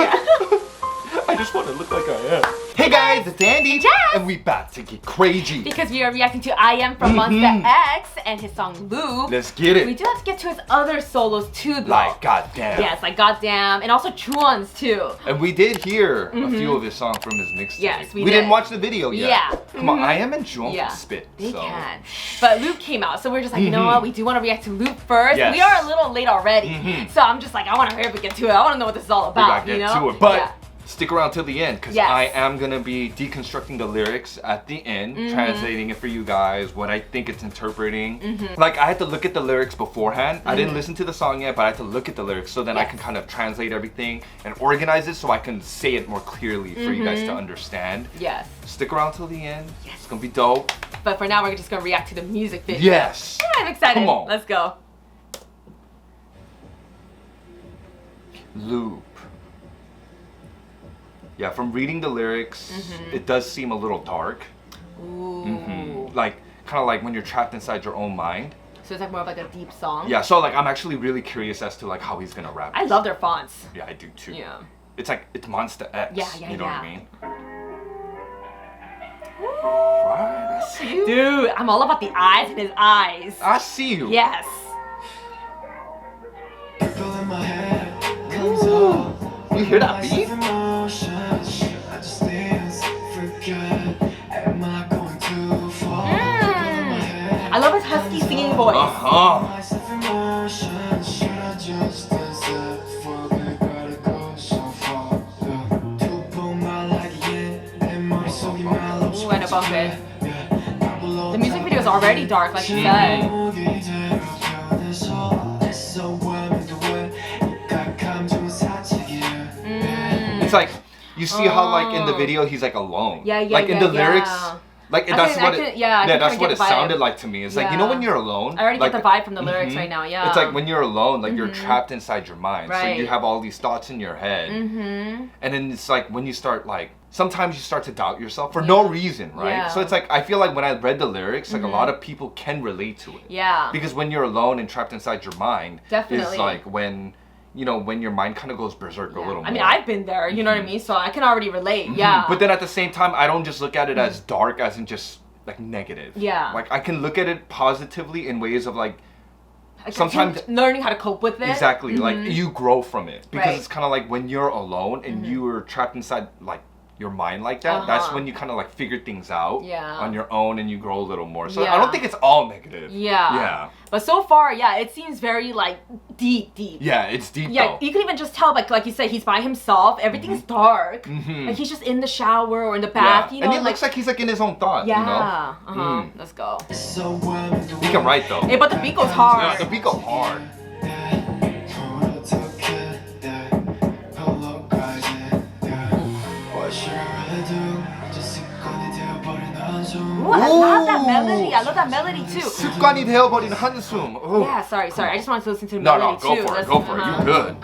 I just want to look like I am. Hey guys, it's Andy, and we about to get crazy. Because we are reacting to I.M from 몬스타엑스 and his song Loop. Let's get it. We do have to get to his other solos too though. Like Goddamn. Yes, like Goddamn, and also Chuan's too. And we did hear a few of his songs from his mixtape. Yes, we didn't watch the video yet. Yeah. Come on, I.M and Chuan Yeah. can spit. They so. can. But Loop came out, so we're just like, you know what? We do want to react to Loop first. Yes. We are a little late already. So I'm just like, I want to hurry up and get to it. I want to know what this is all about. We gotta you get know? to it. But yeah. stick around till the end, because Yes. I am gonna be deconstructing the lyrics at the end, translating it for you guys, what I think it's interpreting. Like, I had to look at the lyrics beforehand. I didn't listen to the song yet, but I had to look at the lyrics so then I can kind of translate everything and organize it so I can say it more clearly for you guys to understand. Yes. Stick around till the end. Yes. It's gonna be dope. But for now, we're just gonna react to the music video. Yes. Yeah, I'm excited. Come on. Let's go. Loop. Yeah, from reading the lyrics, it does seem a little dark. Ooh. Like, kind of like when you're trapped inside your own mind. So it's like more of like a deep song. Yeah, so like I'm actually really curious as to like how he's gonna rap. I love their fonts. Yeah, I do too. Yeah. It's like, it's 몬스타엑스. Yeah, you know what I mean? Woo. Right, I see you. Dude, I'm all about the eyes and his eyes. I see you. Yes. Ooh. You hear that beat? I love his husky singing voice. Ooh, and above it. The music video is already dark, like you said. It's like, you see how like in the video he's like alone. Yeah, like in the lyrics. Like that's what it vibe. sounded like to me. It's like, you know when you're alone? I already like, get the vibe from the lyrics right now, yeah. It's like when you're alone, like you're trapped inside your mind. Right. So you have all these thoughts in your head. And then it's like when you start like, sometimes you start to doubt yourself for no reason, right? Yeah. So it's like, I feel like when I read the lyrics, like a lot of people can relate to it. Yeah. Because when you're alone and trapped inside your mind, Definitely. it's like when, you know, when your mind kind of goes berserk a little more. I mean, I've been there, you know what I mean? So I can already relate, yeah. But then at the same time, I don't just look at it as dark, as in just like negative. Yeah. Like I can look at it positively in ways of like sometimes learning how to cope with it. Exactly. Like you grow from it because Right. it's kind of like when you're alone and you're trapped inside like your mind like that. That's when you kind of like figure things out on your own and you grow a little more. So I don't think it's all negative. Yeah. Yeah. But so far, yeah, it seems very like deep. Yeah, it's deep Yeah, though. you can even just tell, like you said, he's by himself. Everything's dark. Like he's just in the shower or in the bath. You know, and it looks like he's like in his own thoughts. Yeah. You know? Let's go. He can write though. Hey, but the beat goes hard. Yeah, the beat goes hard. Ooh, I love that melody. I love that melody too. 습관이 되어버린 한숨. Ooh. Yeah, sorry. I just wanted to listen to the No, melody go too. for it. Go for it. You good.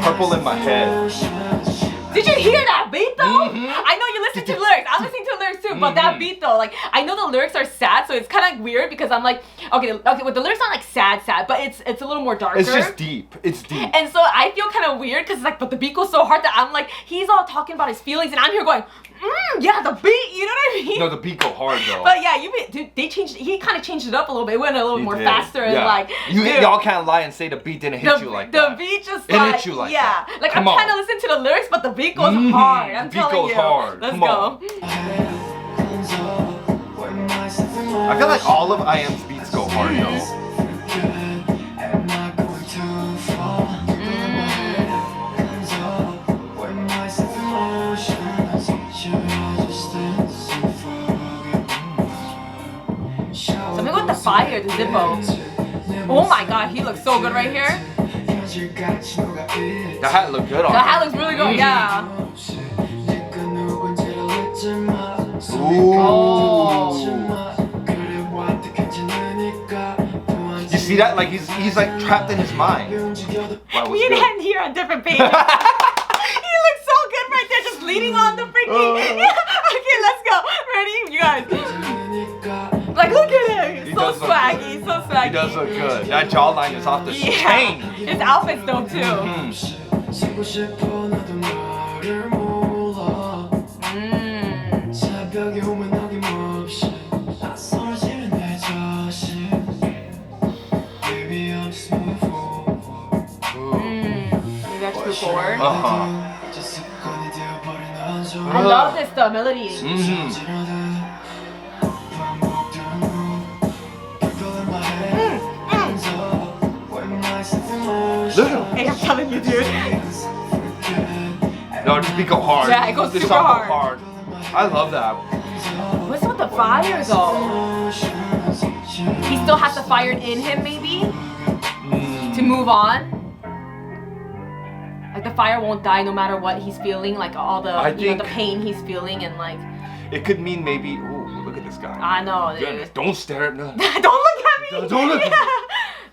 Purple in my head. Did you hear that beat though? I know you listen to the lyrics. I'm listening to the lyrics too, but that beat though, like I know the lyrics are sad, so it's kind of like weird because I'm like, okay, well the lyrics aren't like sad, but it's a little more darker. It's just deep. It's deep. And so I feel kind of weird because like, but the beat goes so hard that I'm like, he's all talking about his feelings, and I'm here going, yeah, the beat. You know what I mean? No, the beat go hard though. But yeah, dude, they changed. He kind of changed it up a little bit. It went a little more faster and like. Y'all can't lie and say the beat didn't hit you like that. The beat just it hit you like that. Like I'm trying to listen to the lyrics, but the beat goes hard. I'm telling you. Hard. Let's Come go. On. I feel like all of I.M.'s beats go hard though. Something with the fire, the Zippo. Oh my god, he looks so good right here. The hat looked good on The him. hat looks really good, yeah. Ooh. Oh. You see that? Like he's like trapped in his mind. Wow, Me and good. him here on different pages. He looks so good right there, just leaning waiting on the freaking. Okay, let's go. Ready, you guys? Like, look at him. So swaggy, so swaggy. He does look good. That jawline is off the chain. His outfits though too. Maybe I should move forward. I love this though, melody. Hey, I'm telling you, dude. No, just go hard. Yeah, it goes This super song goes hard. I love that. What's with the fire though? He still has the fire in him, maybe, to move on. Like the fire won't die no matter what he's feeling. Like all the the pain he's feeling and like. It could mean maybe. Ooh, look at this guy. I know, dude. Goodness, don't stare at me. Don't look at me. Don't look at me.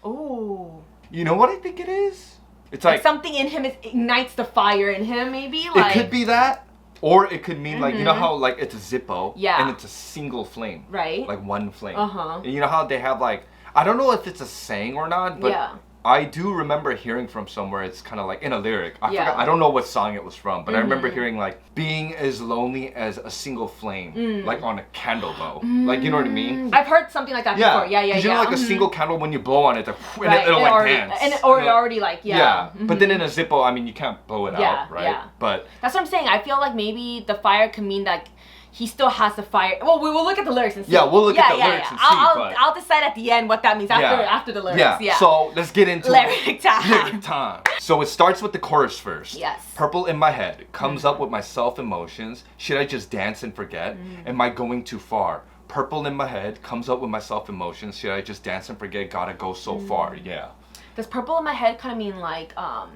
Ooh. You know what I think it is? It's like something in him ignites the fire in him, maybe. Like it could be that, or it could mean like you know how like it's a Zippo, and it's a single flame, right? Like one flame. And you know how they have like I don't know if it's a saying or not, but I do remember hearing from somewhere. It's kind of like in a lyric. I forgot. I don't know what song it was from, but I remember hearing like being as lonely as a single flame, like on a candle though. Like you know what I mean? I've heard something like that before. Yeah. You know, like a single candle when you blow on it, it'll like already, dance. And it already like But then in a Zippo, I mean, you can't blow it out, right? Yeah. But that's what I'm saying. I feel like maybe the fire could mean that he still has the fire. Well, we will look at the lyrics and see. Yeah, we'll look at the lyrics and see. I'll decide at the end what that means after the lyrics. Yeah. So let's get into lyric time. Lyric time. So it starts with the chorus first. Yes. Purple in my head comes up with my self-emotions. Should I just dance and forget? Am I going too far? Purple in my head comes up with my self-emotions. Should I just dance and forget? Gotta go so far. Yeah. Does purple in my head kind of mean like a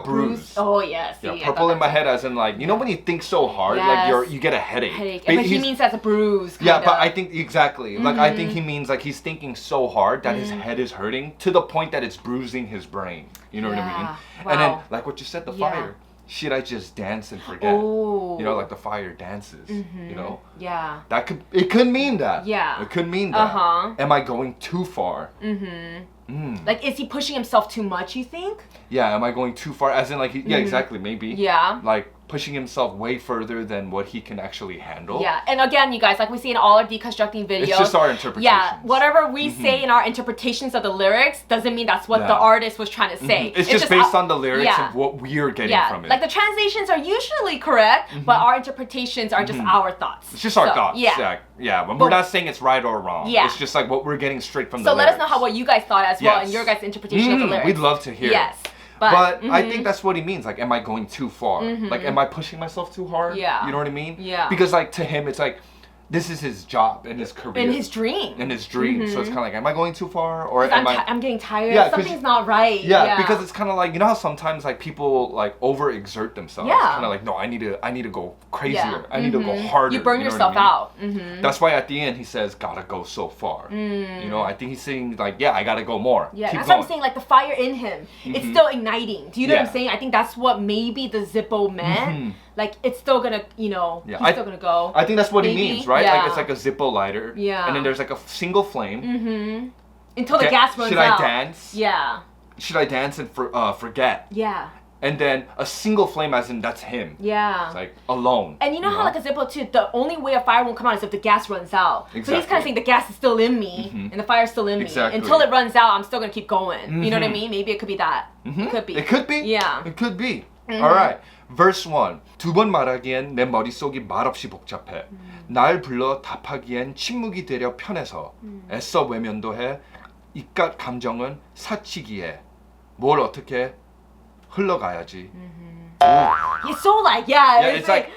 bruise? Oh yes. Yeah, purple in my head as in like you know when you think so hard like you get a headache. But he means as a bruise. Yeah, but I think exactly. Like I think he means like he's thinking so hard that his head is hurting to the point that it's bruising his brain. You know what I mean? Wow. And then like what you said, the fire. Should I just dance and forget? Oh. You know, like the fire dances. You know? Yeah. It could mean that. Yeah. It could mean that. Am I going too far? Like, is he pushing himself too much, you think? Yeah, am I going too far? As in, like, yeah, exactly, maybe. Yeah. Like, pushing himself way further than what he can actually handle. Yeah, and again, you guys, like we see in all our deconstructing videos. It's just our interpretations. Yeah, whatever we say in our interpretations of the lyrics doesn't mean that's what the artist was trying to say. It's just based on the lyrics and what we're getting from it. Like, the translations are usually correct, but our interpretations are just our thoughts. It's just our thoughts. Yeah, but we're not saying it's right or wrong. Yeah. It's just like what we're getting straight from the lyrics. So let us know what you guys thought as well and your guys' interpretation of the lyrics. We'd love to hear. Yes. But I think that's what he means. Like, am I going too far? Like, am I pushing myself too hard? Yeah. You know what I mean? Yeah. Because, like, to him, it's like, this is his job and his career. In his dream. In his dream. So it's kind of like, am I going too far? Or am I'm getting tired. Yeah, something's not right. Yeah, because it's kind of like, you know how sometimes, like, people, like, overexert themselves? Yeah. Kind of like, no, I need to go crazier. Yeah. I need to go harder. You burn yourself out. That's why at the end, he says, gotta go so far. You know, I think he's saying, like, yeah, I gotta go more. Yeah, Keep that's going. what I'm saying. Like, the fire in him, it's still igniting. Do you know what I'm saying? I think that's what maybe the Zippo meant. Like, it's still gonna, you know, he's still gonna go. I think that's what he means, right? Like, it's like a Zippo lighter. Yeah. And then there's like a single flame. Until the gas runs out. Should I dance? Yeah. Should I dance and forget? Yeah. And then a single flame as in that's him. Yeah. It's like alone. And you know how like a Zippo too, the only way a fire won't come out is if the gas runs out. Exactly. So he's kind of saying the gas is still in me and the fire's still in me. Until it runs out, I'm still going to keep going. You know what I mean? Maybe it could be that. It could be. It could be. Yeah. It could be. Alright. Verse 1. 두 번 말하기엔 내 머릿속이 말없이 복잡해. 날 불러 답하기엔 침묵이 되려 편해서. 애써 외면도 해. 이깟 감정은 사치기에. 뭘 어떻게 흘러가야지. It's so like, it's like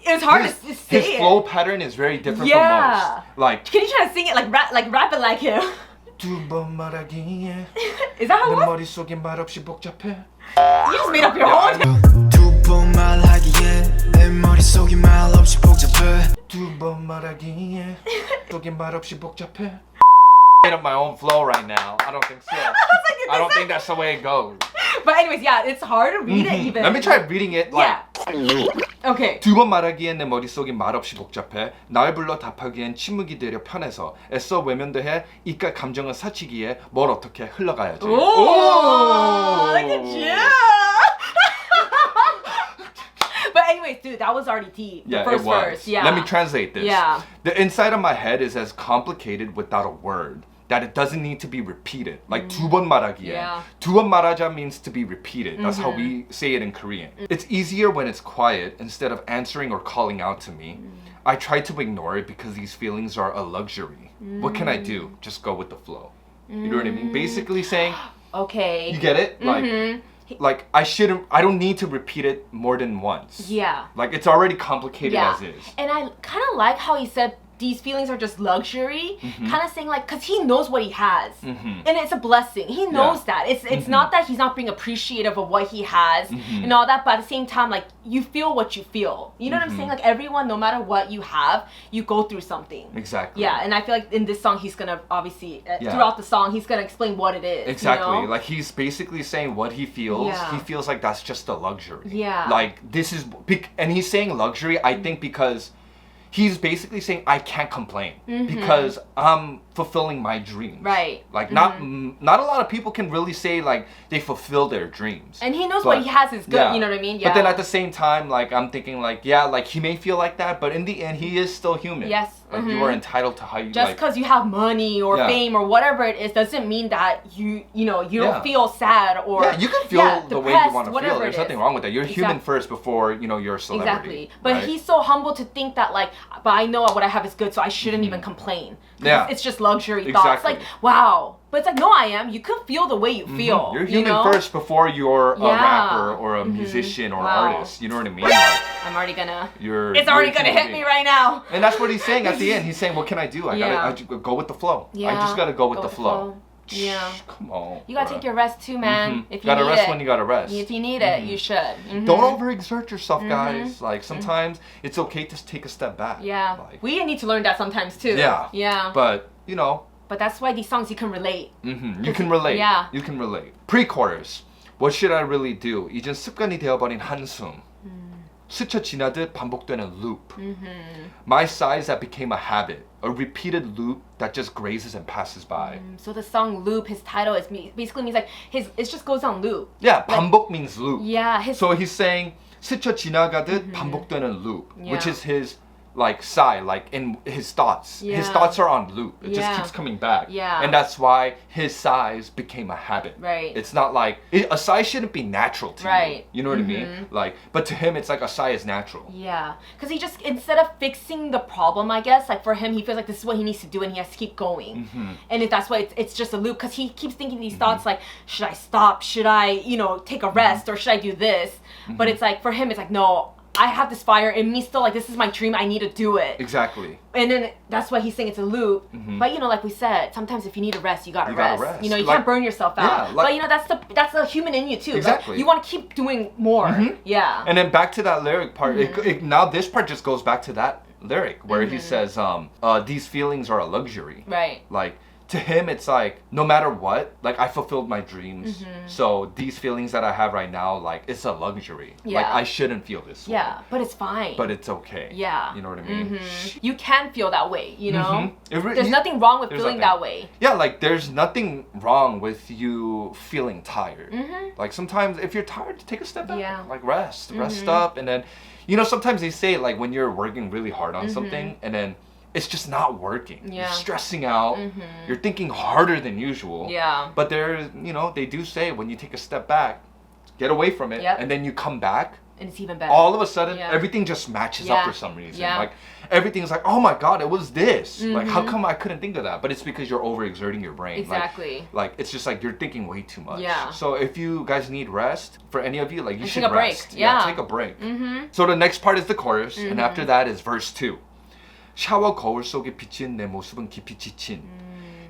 it's hard to say his flow pattern is very different from most. Like, can you try to sing it like rap it like him? 두 번 말하기에 Is that how it 내 was? 머릿속이 말없이 복잡해. You just made up your own. 두 번 말하기에 내 머릿속이 말없이 복잡해. 두 번 말하기에 속이 말없이 복잡해. Made up my own flow right now. I don't think so. I don't think that's the way it goes. But anyways, yeah, it's hard to read it even. Let me try reading it like. Okay. 두 번 말하기엔 내 머릿속이 말없이 복잡해. 날 불러 답하기엔 침묵이 되려 편해서 애써 외면대해 이깟 감정을 사치기에 뭘 어떻게 흘러가야지. Oh, look at you. But anyways, dude, that was already deep. Yeah, the first it was. verse. Yeah. Let me translate this. Yeah. The inside of my head is as complicated without a word that it doesn't need to be repeated. Like 두 번 말하기에. Yeah. 두 번 말하자 means to be repeated. That's how we say it in Korean. It's easier when it's quiet instead of answering or calling out to me. I try to ignore it because these feelings are a luxury. What can I do? Just go with the flow. You know what I mean? Basically saying, Okay. you get it? Like I don't need to repeat it more than once. Yeah. Like it's already complicated Yeah. as is. And I kind of like how he said these feelings are just luxury, kind of saying like, because he knows what he has, and it's a blessing. He knows that. It's not that he's not being appreciative of what he has and all that, but at the same time, like, you feel what you feel. You know what I'm saying? Like, everyone, no matter what you have, you go through something. Exactly. Yeah, and I feel like in this song, he's gonna obviously, throughout the song, he's gonna explain what it is. Exactly. You know? Like he's basically saying what he feels. Yeah. He feels like that's just a luxury. Yeah. Like this is, and he's saying luxury, I think, because he's basically saying I can't complain because I'm fulfilling my dreams. Right. Like not a lot of people can really say like they fulfill their dreams. And he knows what he has is good, you know what I mean? Yeah. But then at the same time, like I'm thinking like, yeah, like he may feel like that, but in the end he is still human. Yes. Like you are entitled to how you just because you have money or fame or whatever it is doesn't mean that you don't feel sad or you can feel the way you want to feel. There's nothing wrong with that. You're human first before you're a celebrity. Exactly. But he's so humble to think that like, but I know what I have is good, so I shouldn't even complain. Yeah. It's just luxury thoughts. Like, wow. But it's like, no, I am. You could feel the way you feel. You're human first before you're a rapper or a musician or artist. You know what I mean? Like, I'm already gonna. It's already gonna hit me right now. And that's what he's saying at the end. He's saying, "What can I do? I gotta go with the flow. I just gotta go with the flow." Yeah. Come on. You gotta take your rest too, man. If you gotta need rest it. when you gotta rest. If you need it, you should. Don't overexert yourself, guys. Like sometimes it's okay to take a step back. Yeah. Like, we need to learn that sometimes too. Yeah. Yeah. But But that's why these songs you can relate. You can relate. Yeah. You can relate. Pre-chorus. What should I really do? 이젠 습관이 되어버린 한숨. 스쳐 지나듯 반복되는 loop. My sighs that became a habit. A repeated loop that just grazes and passes by. So the song Loop, his title is basically means like it just goes on loop. Yeah, 반복 means loop. Yeah. So he's saying 스쳐 지나가듯 반복되는 loop, which Yeah. is his like sigh, like in his thoughts. His thoughts are on loop. It just keeps coming back. Yeah. And that's why his sighs became a habit. Right. It's not like a sigh shouldn't be natural to Right. you. You know what I mean? Like, but to him, it's like a sigh is natural. Yeah, because he just, instead of fixing the problem, I guess, like for him, he feels like this is what he needs to do and he has to keep going. And if that's why it's just a loop, because he keeps thinking these thoughts like, should I stop? Should I, take a rest? Or should I do this? But it's like, for him, it's like, no, I have this fire in me still, like this is my dream, I need to do it. Exactly. And then that's why he's saying it's a loop. But like we said, sometimes if you need a rest, you gotta rest. You Like, can't burn yourself out. yeah, like- but that's the human in you too. Exactly. Like, you want to keep doing more. Yeah. And then back to that lyric part. Now this part just goes back to that lyric where he says, these feelings are a luxury. Right. Like, to him, it's like, no matter what, like, I fulfilled my dreams. So these feelings that I have right now, like, it's a luxury. Yeah. Like, I shouldn't feel this way. Yeah, but it's fine. But it's okay. Yeah. You know what I mean? You can feel that way, you know? There's you- nothing wrong with there's feeling nothing. that way. Yeah, like, there's nothing wrong with you feeling tired. Like, sometimes if you're tired, take a step back. Yeah. Like, rest up. And then, sometimes they say, like, when you're working really hard on something, and then it's just not working. Yeah. You're stressing out. You're thinking harder than usual. Yeah. But there's, they do say when you take a step back, get away from it, Yep. and then you come back, And it's even better. all of a sudden, Yeah. everything just matches Yeah. up for some reason. Yeah. Like, everything's like, oh my God, it was this. Like, how come I couldn't think of that? But it's because you're overexerting your brain. Exactly. Like, it's just like you're thinking way too much. Yeah. So if you guys need rest, for any of you, like, you And should take a break. rest. Yeah. Take a break. So the next part is the chorus, and after that is verse 2. 샤워 거울 속에 비친 내 모습은 깊이 지친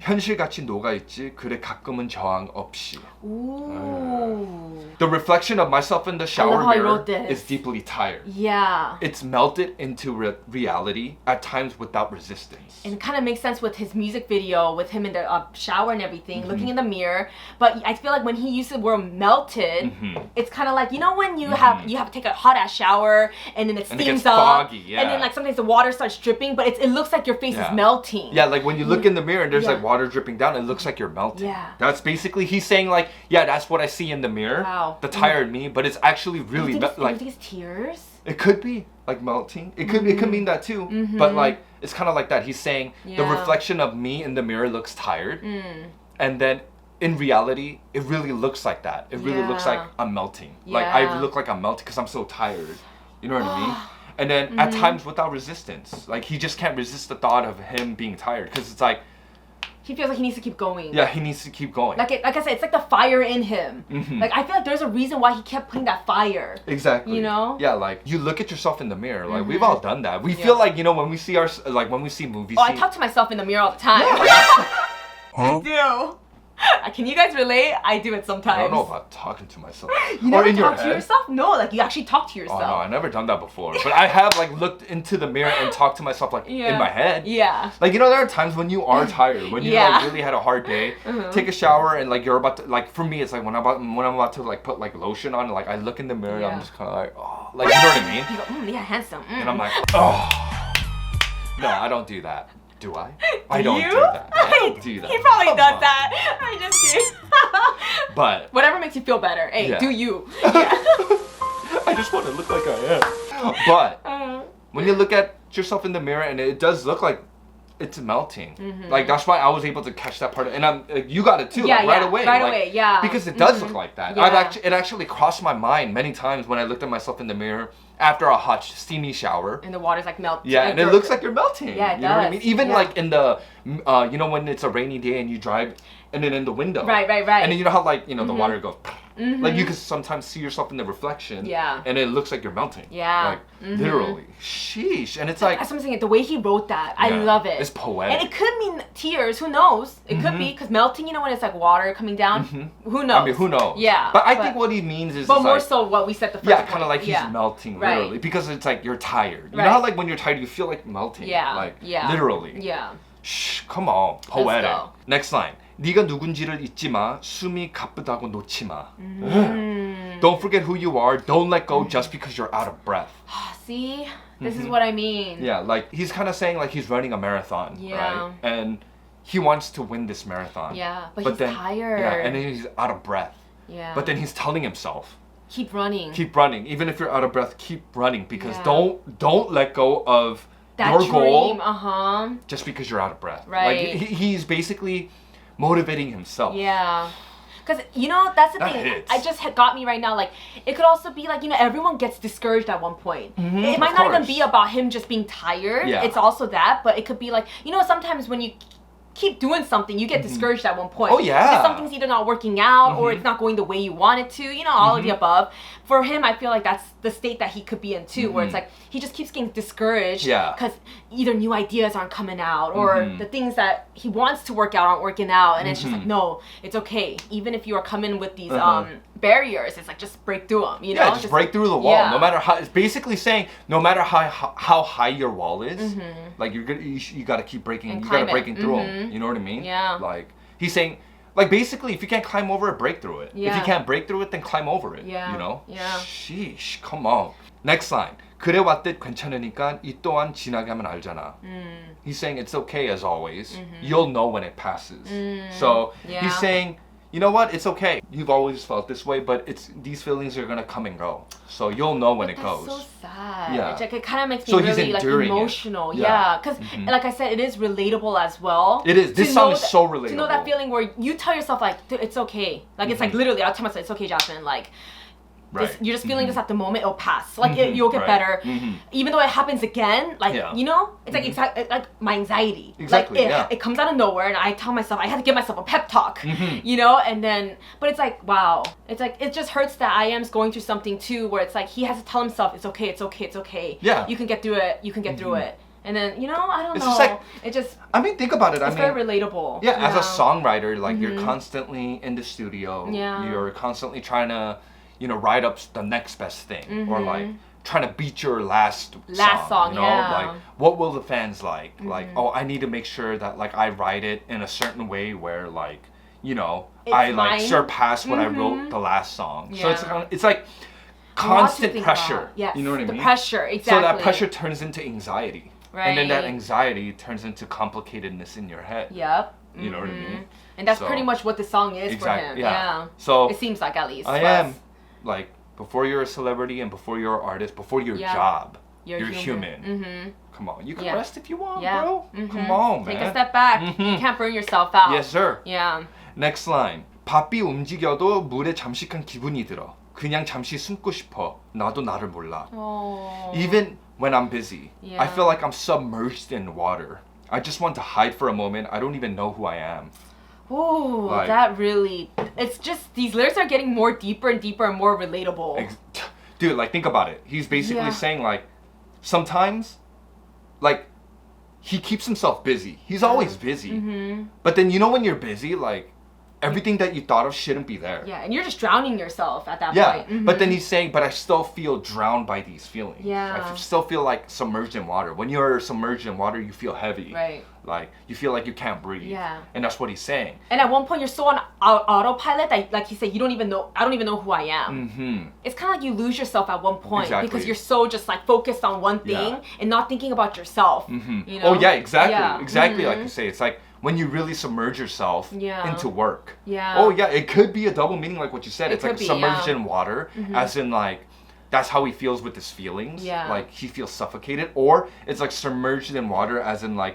현실같이 녹아있지 그래 가끔은 저항 없이. Ooh. The reflection of myself in the shower how you mirror wrote this. is deeply tired. Yeah. It's melted into reality at times without resistance. And it kind of makes sense with his music video, with him in the shower and everything, looking in the mirror. But I feel like when he used the word melted, it's kind of like, you know when you have to take a hot ass shower and then it And it steams gets up, foggy, yeah. and then like sometimes the water starts dripping, but it looks like your face is melting. Yeah, like when you look in the mirror and there's Yeah. like water dripping down, it looks like you're melting. Yeah. That's basically, he's saying like, yeah, that's what I see in the mirror. Wow. The tired me, but it's actually really You like, think it's tears? it could be like melting. It could mean that too. But like, it's kind of like that. He's saying the Yeah. reflection of me in the mirror looks tired. And then in reality, it really looks like that. It really looks like I'm melting. Like I Yeah. look like I'm melting because I'm so tired. You know what I mean? And then at times without resistance. Like he just can't resist the thought of him being tired because it's like, He feels like he needs to keep going. yeah, he needs to keep going. Like I said, it's like the fire in him. Like I feel like there's a reason why he kept putting that fire. Exactly. You know? Yeah, like you look at yourself in the mirror. Like we've all done that. We feel like, you know, when we see when we see movies. Oh, I talk to myself in the mirror all the time. I do. Can you guys relate? I do it sometimes. I don't know about talking to myself. You or never in your talk to head. yourself? No, like you actually talk to Oh yourself. no, I never done that before. But I have like looked into the mirror and talked to myself like in my head. Yeah. Like you know, there are times when you are tired, when you like really had a hard day. Take a shower and like you're about to like for me, it's like when I'm about to like put like lotion on, like I look in the mirror and I'm just kind of like oh, like you know what I mean? You go, yeah, handsome. And I'm like oh. No, I don't do that. Do I? I don't you? do that. I don't do that. He probably Come does on. that. I just kidding. But Whatever makes you feel better. Hey, Yeah. do you? I just want to look like I am. But when you look at yourself in the mirror and it does look like it's melting. Like that's why I was able to catch that part. And you got it too, Yeah, like, right yeah, away. right like, away, yeah. Because it does look like that. Yeah. It actually crossed my mind many times when I looked at myself in the mirror after a hot steamy shower. And the water's like melting. Yeah, and it looks like you're melting. Yeah, it you know what I does. mean? Even Yeah. like in the, you know, when it's a rainy day and you drive, and then in the window. Right. And then you know how like, you know, the water goes, like you can sometimes see yourself in the reflection. Yeah. And it looks like you're melting. Yeah. Like literally. Sheesh. And it's like. That's what I'm saying. The way he wrote that, I Yeah, love it. it's poetic. And it could mean tears. Who knows? It could be because melting. You know when it's like water coming down. Who knows? I mean, who knows? Yeah. But I think what he means is. But it's more like, so what we said the first. yeah, point. kind of like he's Yeah. melting Right. literally because it's like you're tired. You Right. know how like when you're tired you feel like melting. Yeah. Like Yeah. literally. Yeah. Shh, come on, poetic. go. Next line. 네가 누군지를 잊지 마. 숨이 가쁘다고 놓지 마. Don't forget who you are. Don't let go just because you're out of breath. See, this is what I mean. Yeah, like he's kind of saying like he's running a marathon, Yeah. right? And he wants to win this marathon. Yeah, but he's tired. Yeah, and then he's out of breath. Yeah. But then he's telling himself, keep running. keep running. Even if you're out of breath, keep running because Yeah. don't let go of that your dream. goal just because you're out of breath. Right. Like he's basically motivating himself. Yeah. Because, you know, that's the That thing. hits. I just got me right now. Like, it could also be like, you know, everyone gets discouraged at one point. It might of not even course. be about him just being tired. Yeah. It's also that. But it could be like, you know, sometimes when you keep doing something, you get discouraged at one point. Oh, yeah. Because something's either not working out or it's not going the way you want it to. You know, all of the above. For him, I feel like that's the state that he could be in too, where it's like he just keeps getting discouraged Yeah. because either new ideas aren't coming out or the things that he wants to work out aren't working out, and it's just like, no, it's okay. Even if you are coming with these barriers, it's like just break through them. You know, Yeah, just break through the wall. Yeah. No matter how, it's basically saying no matter how high your wall is, like you got to keep breaking. And You got to climb it. breaking through them. You know what I mean? Yeah. Like he's saying, like basically, if you can't climb over it, break through it. If Yeah. you can't break through it, then climb over it. Yeah. You know? Yeah. Sheesh, come on. Next line. 그래 왔듯 괜찮으니까 이 또한 지나게 하면 알잖아. He's saying it's okay as always. You'll know when it passes. So Yeah. he's saying, you know what? It's okay. You've always felt this way, but these feelings are gonna come and go. So you'll know when it goes. That's so sad. Yeah. It's like, it kind of makes me So he's really like enduring it. emotional. Yeah. Yeah, because like I said, it is relatable as well. It is. This To song know is that- so To know relatable. that feeling where you tell yourself like, dude, it's okay. Like it's like literally, I'll tell myself, it's okay, Jasmine. Like. This, Right. you're just feeling this at the moment, it'll pass. Like you'll get Right. better. Even though it happens again, like Yeah. you know, it's like like my anxiety. Exactly, Like yeah. it comes out of nowhere, and I tell myself I have to give myself a pep talk. You know, and then but it's like wow, it's like it just hurts that I am's going through something too, where it's like he has to tell himself it's okay, it's okay, it's okay. Yeah. You can get through it. You can get through it. And then, you know, I don't It's know. just like- it just, I mean, think about it. it's very relatable. Yeah, as a songwriter, like you're constantly in the studio. Yeah. You're constantly trying to, you know, write up the next best thing, or like trying to beat your last song, You know, yeah. like what will the fans like? Like, oh, I need to make sure that like I write it in a certain way where like, you know, It's I like mine. surpass what I wrote the last song. So Yeah. it's like A lot to constant think pressure. about. Yes, You know what I the mean? pressure, exactly. So that pressure turns into anxiety. And then that Right. anxiety turns into complicatedness in your head. Yep. You know what I mean? And that's So- pretty much what the song is for him. Yeah. So It seems like, at least. I for am us. like before you're a celebrity and before you're an artist, before your Yeah. job, You're human. Mm-hmm. Come on, you can Yeah. rest if you want, Yeah. bro. Mhm. Come on, man. Take a step back. You can't burn yourself out. Yes, sir. Yeah. Next line. 바삐 움직여도 물에 잠식한 기분이 들어. 그냥 잠시 숨고 싶어. 나도 나를 몰라. Oh. Even when I'm busy, I Yeah. feel like I'm submerged in water. I just want to hide for a moment. I don't even know who I am. Ooh, Like- that really. It's just these lyrics are getting more deeper and deeper and more relatable. Dude, like think about it. He's basically Yeah. saying like sometimes like he keeps himself busy. He's always busy. Mm-hmm. But then you know when you're busy, like everything that you thought of shouldn't be there. Yeah, and you're just drowning yourself at that Yeah, point. but then he's saying, but I still feel drowned by these feelings. Yeah. I still feel like submerged in water. When you're submerged in water, you feel heavy. Right. Like you feel like you can't breathe. Yeah. And that's what he's saying. And at one point, you're so on autopilot that, like he said, you don't even know. I don't even know who I am. Mm-hmm. It's kind of like you lose yourself at one point Exactly. because you're so just like focused on one thing Yeah. and not thinking about yourself. Mm-hmm. You know? Oh yeah, exactly. Yeah. Exactly like Mhm. you say. It's like when you really submerge yourself Yeah. into work. Yeah. Oh yeah, it could be a double meaning like what you said. It It's like could be, submerged yeah. in water, as in like that's how he feels with his feelings. Yeah. Like he feels suffocated. Or it's like submerged in water as in like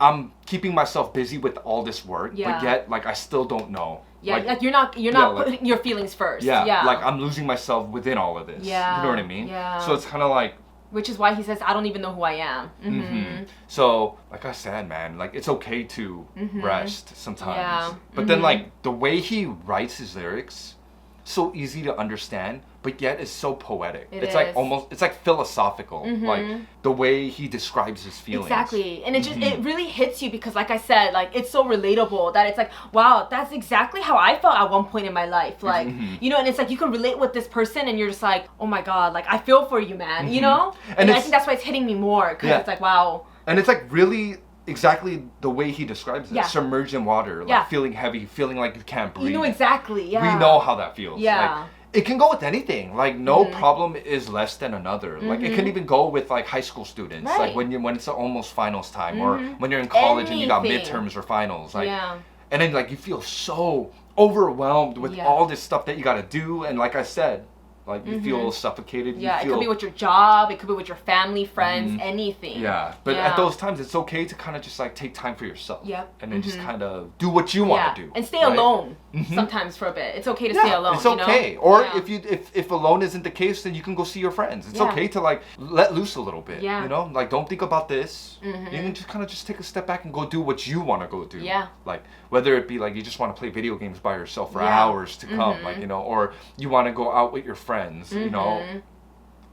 I'm keeping myself busy with all this work, Yeah. but yet like I still don't know. Yeah, like you're not like- putting your feelings first. Yeah, Yeah. like I'm losing myself within all of this. Yeah, You know what I mean? yeah. So it's kind of like Which is why he says, I don't even know who I am. Mm-hmm. So, like I said, man, like it's okay to rest sometimes. Yeah. But then, like the way he writes his lyrics, so easy to understand, but yet it's so poetic. It It's like is. almost, it's like philosophical, like the way he describes his feelings. Exactly. And it just it really hits you because like I said, like it's so relatable that it's like, wow, that's exactly how I felt at one point in my life. Like, you know, and it's like you can relate with this person and you're just like, oh my God, like I feel for you, man, you know? And I it's- think that's why it's hitting me more because Yeah. it's like, wow. And it's like really exactly the way he describes it. Yeah. Submerged in water, like Yeah. feeling heavy, feeling like you can't breathe. You know exactly, yeah. We know how that feels. Yeah. Like, it can go with anything. Like no problem is less than another. Like it can even go with like high school students. Right. Like when it's almost finals time, or when you're in college and you got Anything. midterms or finals. Like, Yeah. and then like you feel so overwhelmed with Yeah. all this stuff that you got to do, and like I said, like you feel suffocated. Yeah, you it feel, could be with your job, it could be with your family, friends, anything. yeah, but Yeah. at those times, it's okay to kind of just like take time for yourself. Yep. And then just kind of do what you want to do. And stay right? alone sometimes for a bit. It's okay to stay alone. It's you know? okay. Or Yeah. if alone isn't the case, then you can go see your friends. It's Yeah. okay to like let loose a little bit. Yeah. You know, like don't think about this. You can just kind of just take a step back and go do what you want to go do. Yeah. Like whether it be like you just want to play video games by yourself for Yeah. hours to come, like you know, or you want to go out with your friends. You know,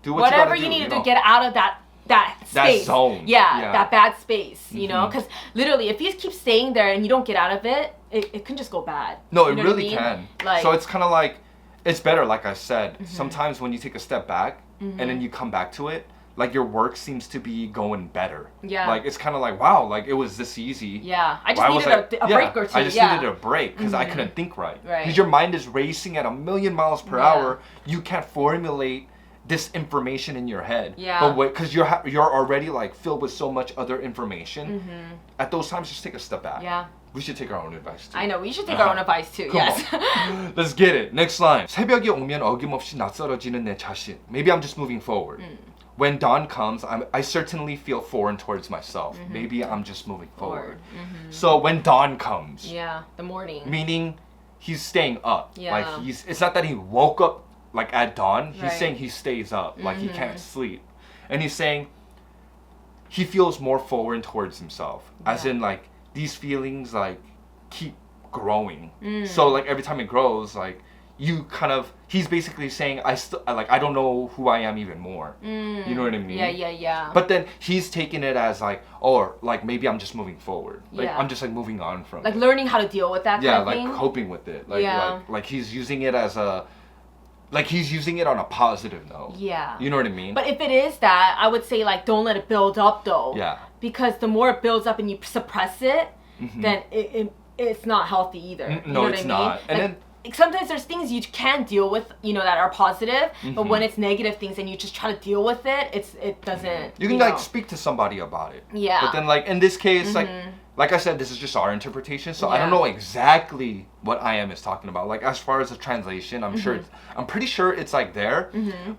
do what Whatever you, you gotta need do, to get out of that space. zone. Yeah, Yeah. that bad space, you know? Because literally, if you keep staying there and you don't get out of it, it can just go bad. No, You it know what I really mean? can. Like, So it's kind of like, it's better, like I said. Sometimes when you take a step back and then you come back to it, like your work seems to be going better. Yeah. Like it's kind of like, wow, like it was this easy. yeah, I just Why was needed a break or two. I just yeah. needed a break because I couldn't think right. Right. Because your mind is racing at 1,000,000 miles per Yeah. hour. You can't formulate this information in your head. Yeah. But because you're already like filled with so much other information, at those times just take a step back. Yeah. We should take our own advice too. I know, we should take our own advice too. Come Yes. on. Let's get it. Next line. 새벽이 오면 어김없이 낯설어지는 내 자신. Maybe I'm just moving forward. When dawn comes, I certainly feel foreign towards myself. Maybe I'm just moving forward. So when dawn comes, Yeah, the morning. meaning he's staying up. Yeah. Like it's not that he woke up like at dawn. He's Right. saying he stays up, like he can't sleep. And he's saying he feels more forward towards himself. As in like these feelings like keep growing. So like every time it grows, like you kind of, he's basically saying, I don't know who I am even more. You know what I mean? Yeah. But then he's taking it as like, or like maybe I'm just moving forward. Like Yeah. I'm just like moving on from Like it. learning how to deal with that Yeah, kind of like thing. coping with it. Like, Yeah. like he's using it as a, like he's using it on a positive note. Yeah. You know what I mean? But if it is that, I would say like don't let it build up though. Yeah. Because the more it builds up and you suppress it, then it's not healthy either. You know what it's I mean? not. And like, sometimes there's things you can deal with, you know, that are positive, but when it's negative things and you just try to deal with it, it doesn't. You can know. like speak to somebody about it. Yeah. But then like in this case, like I said, this is just our interpretation, so I don't Yeah. know exactly what I am is talking about. Like as far as the translation, I'm sure I'm pretty sure it's like there,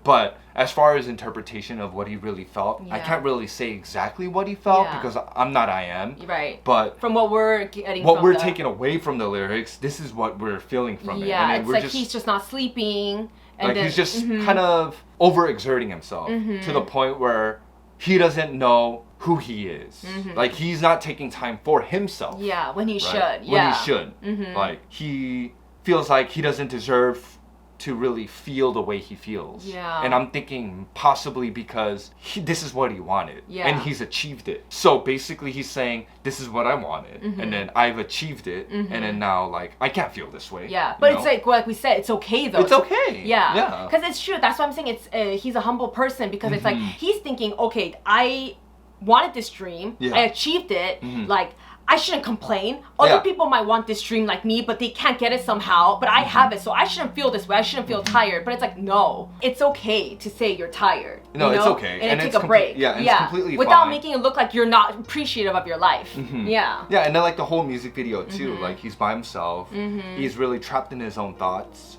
but as far as interpretation of what he really felt, I Yeah. can't really say exactly what he felt Yeah. because I'm not I.M. Right. But from what we're getting, what from we're the, taking away from the lyrics, this is what we're feeling from it. Yeah, And then it's we're like he's just not sleeping, and like then he's just kind of overexerting himself to the point where he doesn't know who he is. Like he's not taking time for himself. yeah, when he right? should. When Yeah. he should. Like he feels like he doesn't deserve to really feel the way he feels. Yeah. And I'm thinking possibly because this is what he wanted. Yeah. And he's achieved it. So basically he's saying, this is what I wanted. And then I've achieved it. And then now like, I can't feel this way. Yeah, but you it's know? like we said, it's okay though. It's okay. Yeah. Yeah. Because it's true. That's why I'm saying it's he's a humble person because it's like he's thinking, okay, I wanted this dream. Yeah. I achieved it. Like I shouldn't complain. Other Yeah. people might want this dream like me, but they can't get it somehow. But I have it, so I shouldn't feel this way. I shouldn't feel tired. But it's like, no, it's okay to say you're tired. No, you it's know? okay. And, And take it's a break. yeah, and it's completely without fine. making it look like you're not appreciative of your life. Yeah. Yeah, and then like the whole music video too, like he's by himself. He's really trapped in his own thoughts,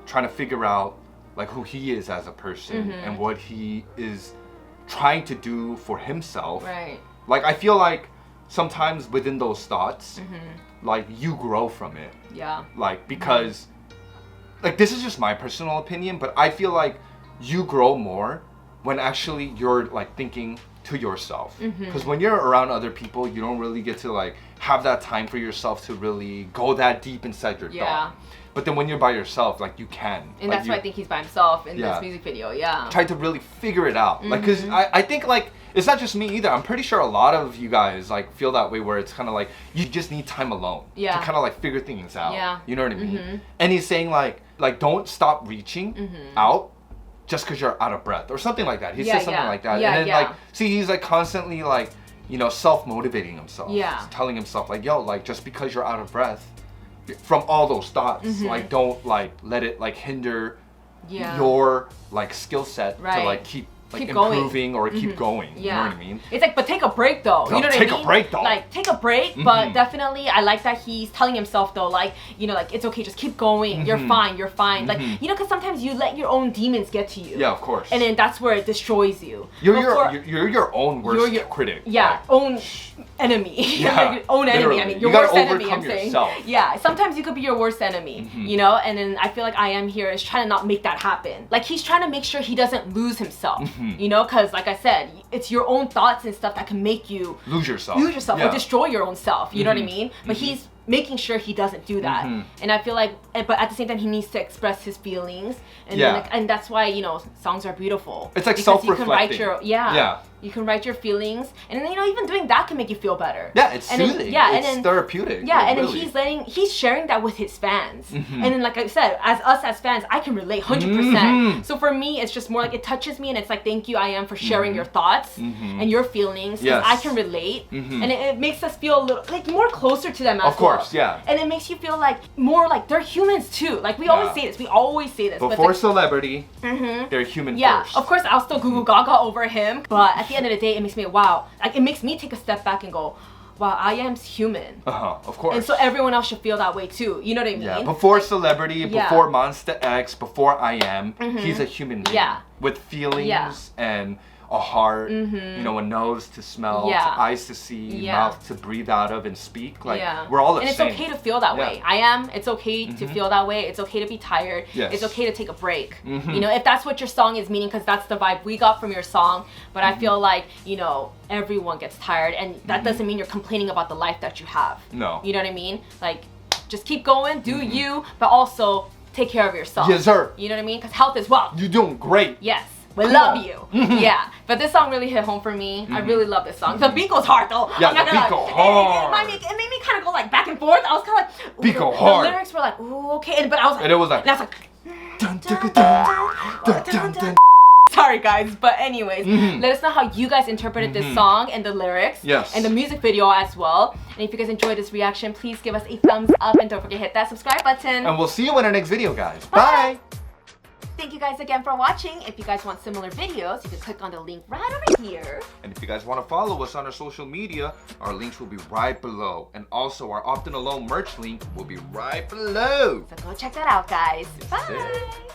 trying to figure out like who he is as a person and what he is trying to do for himself. Right. Like I feel like sometimes within those thoughts, like you grow from it. Yeah. Like because like this is just my personal opinion, but I feel like you grow more when actually you're like thinking to yourself. Because when you're around other people, you don't really get to like have that time for yourself to really go that deep inside your Yeah. thought. But then when you're by yourself, like you can. And like, that's why I think he's by himself in Yeah. this music video. Yeah. try to really figure it out. Like, cause I think like it's not just me either. I'm pretty sure a lot of you guys like feel that way, where it's kind of like you just need time alone Yeah. to kind of like figure things out. Yeah. You know what I mean? And he's saying like don't stop reaching out just because you're out of breath or something like that. He Yeah, says something yeah. like that. Yeah, and then yeah. like see he's like constantly like self-motivating himself. Yeah. Telling himself like yo like just because you're out of breath from all those thoughts like don't like let it like hinder Yeah. your like skill set to Right. like keep like Keep going. improving or keep going. Yeah. You know what I mean? It's like, but take a break though. No, You know what take I a mean? break, though. Like, take a break, but definitely I like that he's telling himself though, like, you know, like, it's okay, just keep going. You're fine, you're fine. Like, you know, because sometimes you let your own demons get to you. Yeah, of course. And then that's where it destroys you. you're Before- your own worst You're your- critic. Yeah, Like, own enemy. Yeah, your own enemy. literally. I mean, You your gotta worst enemy. I'm overcome saying. yourself. Yeah, sometimes you could be your worst enemy. You know, and then I feel like I am here is trying to not make that happen. Like he's trying to make sure he doesn't lose himself. You know, because like I said, it's your own thoughts and stuff that can make you lose yourself. or destroy your own self. You know what I mean? But he's making sure he doesn't do that. And I feel like, but at the same time, he needs to express his feelings. And Yeah. then, like, and that's why, you know, songs are beautiful. It's like because you can write self-reflecting. yeah. You can write your feelings, and then, you know, even doing that can make you feel better. Yeah, it's And then- soothing. yeah, it's and then therapeutic. yeah, like, and then really. he's sharing that with his fans. And then, like I said, as fans, I can relate 100%. So for me, it's just more like it touches me, and it's like, thank you, I.M, for sharing your thoughts and your feelings, because Yes. I can relate, and it makes us feel a little like more closer to them as Of course, well. yeah. And it makes you feel like more like they're humans too. Like we always Yeah. say this, we always say this. but Before it's celebrity, they're human yeah, first. of course I'll still Google Gaga over him, but at the end of the day, it makes me wow. Like it makes me take a step back and go, wow, I.M's human. Of course. And so everyone else should feel that way too. You know what I mean? yeah, before celebrity, Yeah. before monstax, before I.M, he's a human being. Yeah. With feelings Yeah. and a heart, you know, a nose to smell, Yeah. to eyes to see, Yeah. mouth to breathe out of and speak. Like yeah. we're all the and same. it's okay to feel that way. It's okay to feel that way. It's okay to be tired. Yes. It's okay to take a break. You know, if that's what your song is meaning, because that's the vibe we got from your song. But I feel like, you know, everyone gets tired, and that doesn't mean you're complaining about the life that you have. No. You know what I mean? Like, just keep going, do you, but also take care of yourself. Yes, sir. You know what I mean? Because health is wealth. You're doing great. Yes. We love you. Yeah. But this song really hit home for me. I really love this song. The beat goes hard though. Yeah, I'm not the gonna beat lie. go hard. It made me kind of go like back and forth. I was kind of like, Beat go the hard. lyrics were like, ooh, okay. But I was like, And it was like, and I was like, dun, dun, dun, dun, dun. sorry guys, but anyways, let us know how you guys interpreted this song and the lyrics. Yes. And the music video as well. And if you guys enjoyed this reaction, please give us a thumbs up and don't forget to hit that subscribe button. And we'll see you in our next video, guys. Bye. Thank you guys again for watching. If you guys want similar videos, you can click on the link right over here. And if you guys want to follow us on our social media, our links will be right below. And also our Often Alone merch link will be right below. So go check that out, guys. Yes, Bye. sir.